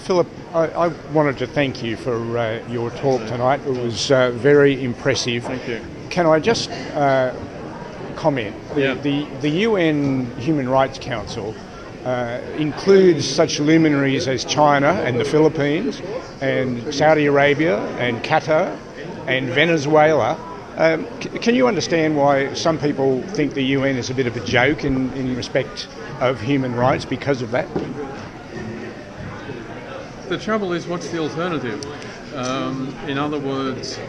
Philip, I wanted to thank you for your talk tonight. It was very impressive. Thank you. Can I just comment? The UN Human Rights Council includes such luminaries as China and the Philippines and Saudi Arabia and Qatar and Venezuela. Can you understand why some people think the UN is a bit of a joke in respect of human rights because of that? The trouble is, what's the alternative? In other words,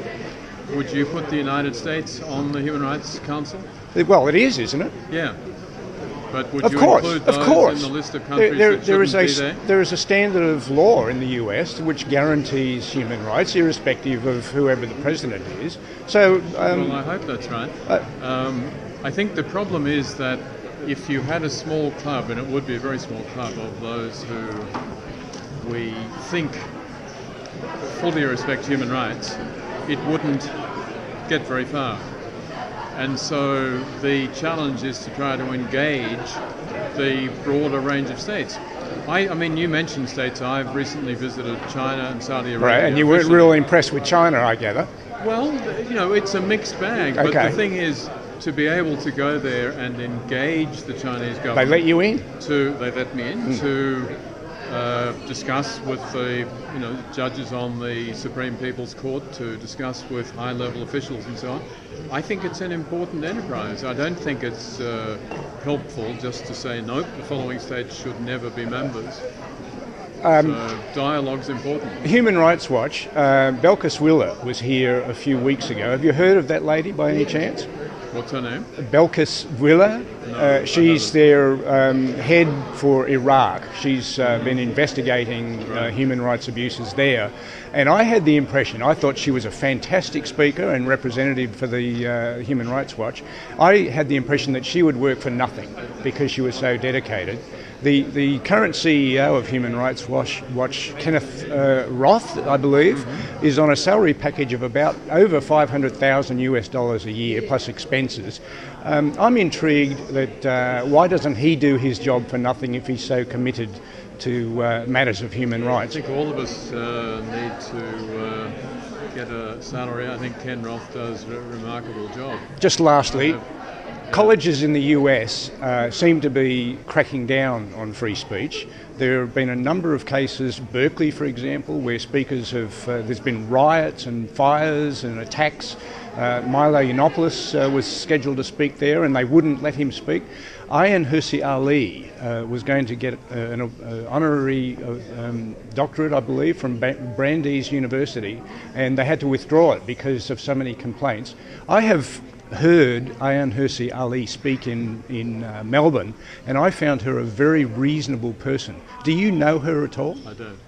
would you put the United States on the Human Rights Council? Well, it is, isn't it? Yeah. But would Of you course, include of those course. in the list of countries that shouldn't be there? There is a standard of law in the US which guarantees human rights, irrespective of whoever the president is. So, well, I hope that's right. I think the problem is that if you had a small club, and it would be a very small club, of those who we think fully respect human rights, it wouldn't get very far. And so the challenge is to try to engage the broader range of states. I mean, you mentioned states. I've recently visited China and Saudi Arabia. Right, and you weren't really impressed with China, I gather. Well, you know, it's a mixed bag. Okay. But the thing is, to be able to go there and engage the Chinese government. They let you in? They let me in to discuss with the judges on the Supreme People's Court, to discuss with high-level officials and so on. I think it's an important enterprise. I don't think it's helpful just to say, nope, the following states should never be members. So dialogue's important. Human Rights Watch, Belkis Willer was here a few weeks ago. Have you heard of that lady by any chance? What's her name? Belkis Willer. No, she's their head for Iraq. She's been investigating human rights abuses there. And I had the impression, I thought she was a fantastic speaker and representative for the Human Rights Watch. I had the impression that she would work for nothing because she was so dedicated. The current CEO of Human Rights Watch, Kenneth Roth, I believe, is on a salary package of about over $500,000 a year plus expenses. I'm intrigued that why doesn't he do his job for nothing if he's so committed to matters of human rights? I think all of us need to get a salary. I think Ken Roth does a remarkable job. Just lastly, colleges in the US seem to be cracking down on free speech. There have been a number of cases, Berkeley for example, where speakers there's been riots and fires and attacks. Milo Yiannopoulos was scheduled to speak there and they wouldn't let him speak. Ayaan Hirsi Ali was going to get an honorary doctorate, I believe, from Brandeis University, and they had to withdraw it because of so many complaints. I have heard Ayaan Hirsi Ali speak in Melbourne, and I found her a very reasonable person. Do you know her at all? I don't.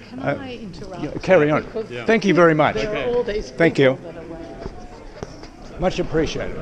Can I interrupt? Carry on. Yeah. Thank you very much. There are all these Thank you. people that are Much appreciated.